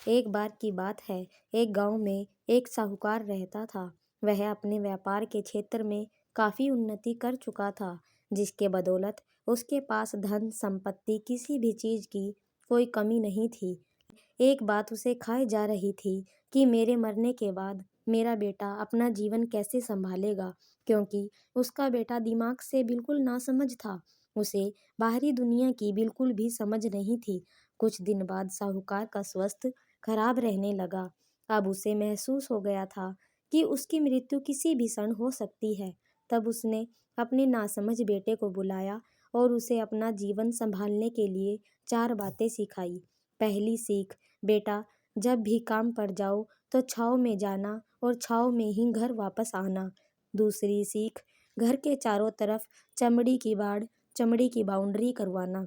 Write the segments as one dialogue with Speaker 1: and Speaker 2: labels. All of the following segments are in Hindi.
Speaker 1: एक बार की बात है, एक गांव में एक साहूकार रहता था। वह अपने व्यापार के क्षेत्र में काफी उन्नति कर चुका था, जिसके बदौलत उसके पास धन संपत्ति किसी भी चीज की कोई कमी नहीं थी। एक बात उसे खाए जा रही थी कि मेरे मरने के बाद मेरा बेटा अपना जीवन कैसे संभालेगा, क्योंकि उसका बेटा दिमाग से बिल्कुल नासमझ था। उसे बाहरी दुनिया की बिल्कुल भी समझ नहीं थी। कुछ दिन बाद साहूकार का स्वास्थ्य खराब रहने लगा। अब उसे महसूस हो गया था कि उसकी मृत्यु किसी भी क्षण हो सकती है। तब उसने अपने नासमझ बेटे को बुलाया और उसे अपना जीवन संभालने के लिए 4 बातें सिखाई। पहली सीख, बेटा, जब भी काम पर जाओ तो छाँव में जाना और छाँव में ही घर वापस आना। दूसरी सीख, घर के चारों तरफ चमड़ी की बाउंड्री करवाना।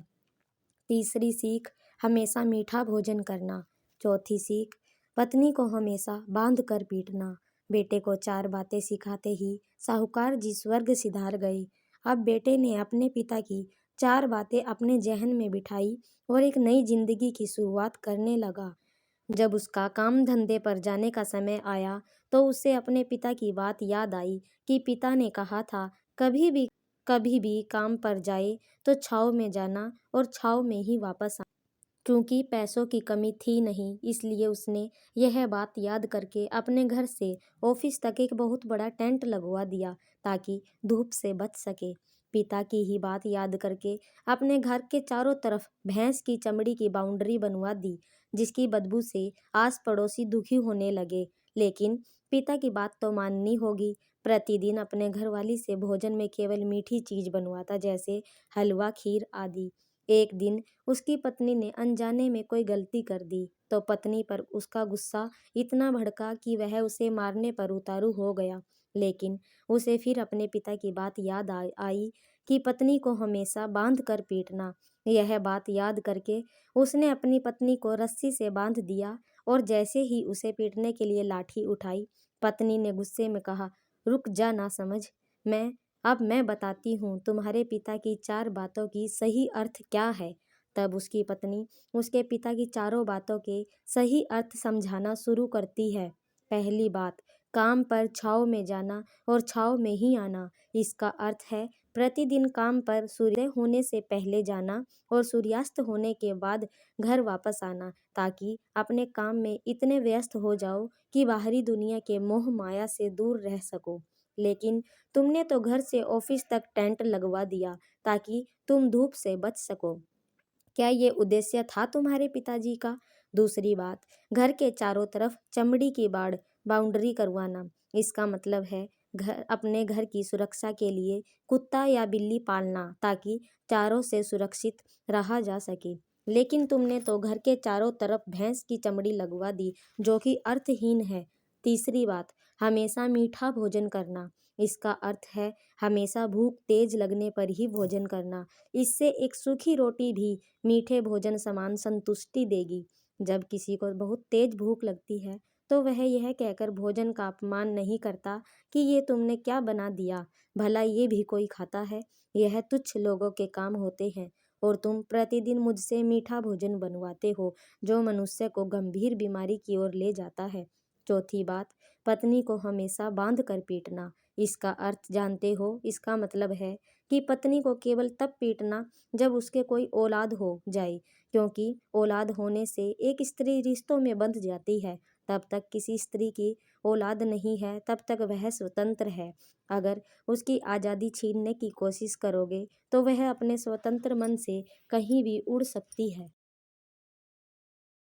Speaker 1: तीसरी सीख, हमेशा मीठा भोजन करना। चौथी सीख, पत्नी को हमेशा बांध कर पीटना। बेटे को 4 बातें सिखाते ही साहूकार जी स्वर्ग सिधार गए। अब बेटे ने अपने पिता की 4 बातें अपने जहन में बिठाई और एक नई जिंदगी की शुरुआत करने लगा। जब उसका काम धंधे पर जाने का समय आया तो उसे अपने पिता की बात याद आई कि पिता ने कहा था, कभी भी काम पर जाए तो छाँव में जाना और छाँव में ही वापस आना। क्योंकि पैसों की कमी थी नहीं, इसलिए उसने यह बात याद करके अपने घर से ऑफिस तक एक बहुत बड़ा टेंट लगवा दिया ताकि धूप से बच सके। पिता की ही बात याद करके अपने घर के चारों तरफ भैंस की चमड़ी की बाउंड्री बनवा दी, जिसकी बदबू से आस पड़ोसी दुखी होने लगे। लेकिन पिता की बात तो माननी होगी। प्रतिदिन अपने घरवाली से भोजन में केवल मीठी चीज बनवाता, जैसे हलवा, खीर आदि। एक दिन उसकी पत्नी ने अनजाने में कोई गलती कर दी तो पत्नी पर उसका गुस्सा इतना भड़का कि वह उसे मारने पर उतारू हो गया। लेकिन उसे फिर अपने पिता की बात याद आई कि पत्नी को हमेशा बांध कर पीटना। यह बात याद करके उसने अपनी पत्नी को रस्सी से बांध दिया और जैसे ही उसे पीटने के लिए लाठी उठाई, पत्नी ने गुस्से में कहा, रुक जा ना समझ, मैं बताती हूँ तुम्हारे पिता की 4 बातों की सही अर्थ क्या है। तब उसकी पत्नी उसके पिता की चारों बातों के सही अर्थ समझाना शुरू करती है। पहली बात, काम पर छाँव में जाना और छाँव में ही आना। इसका अर्थ है प्रतिदिन काम पर सूर्य होने से पहले जाना और सूर्यास्त होने के बाद घर वापस आना, ताकि अपने काम में इतने व्यस्त हो जाओ कि बाहरी दुनिया के मोह माया से दूर रह सको। लेकिन तुमने तो घर से ऑफिस तक टेंट लगवा दिया ताकि तुम धूप से बच सको। क्या ये उद्देश्य था तुम्हारे पिताजी का? दूसरी बात, घर के चारों तरफ चमड़ी की बाउंड्री करवाना। इसका मतलब है अपने घर की सुरक्षा के लिए कुत्ता या बिल्ली पालना ताकि चारों से सुरक्षित रहा जा सके। लेकिन तुमने तो घर के चारों तरफ भैंस की चमड़ी लगवा दी, जो कि अर्थहीन है। तीसरी बात, हमेशा मीठा भोजन करना। इसका अर्थ है हमेशा भूख तेज लगने पर ही भोजन करना। इससे एक सूखी रोटी भी मीठे भोजन समान संतुष्टि देगी। जब किसी को बहुत तेज भूख लगती है तो वह यह कहकर भोजन का अपमान नहीं करता कि ये तुमने क्या बना दिया, भला ये भी कोई खाता है। यह तुच्छ लोगों के काम होते हैं और तुम प्रतिदिन मुझसे मीठा भोजन बनवाते हो, जो मनुष्य को गंभीर बीमारी की ओर ले जाता है। चौथी बात, पत्नी को हमेशा बांध कर पीटना। इसका अर्थ जानते हो? इसका मतलब है कि पत्नी को केवल तब पीटना जब उसके कोई औलाद हो जाए, क्योंकि औलाद होने से एक स्त्री रिश्तों में बंध जाती है। तब तक किसी स्त्री की औलाद नहीं है, तब तक वह स्वतंत्र है। अगर उसकी आज़ादी छीनने की कोशिश करोगे तो वह अपने स्वतंत्र मन से कहीं भी उड़ सकती है।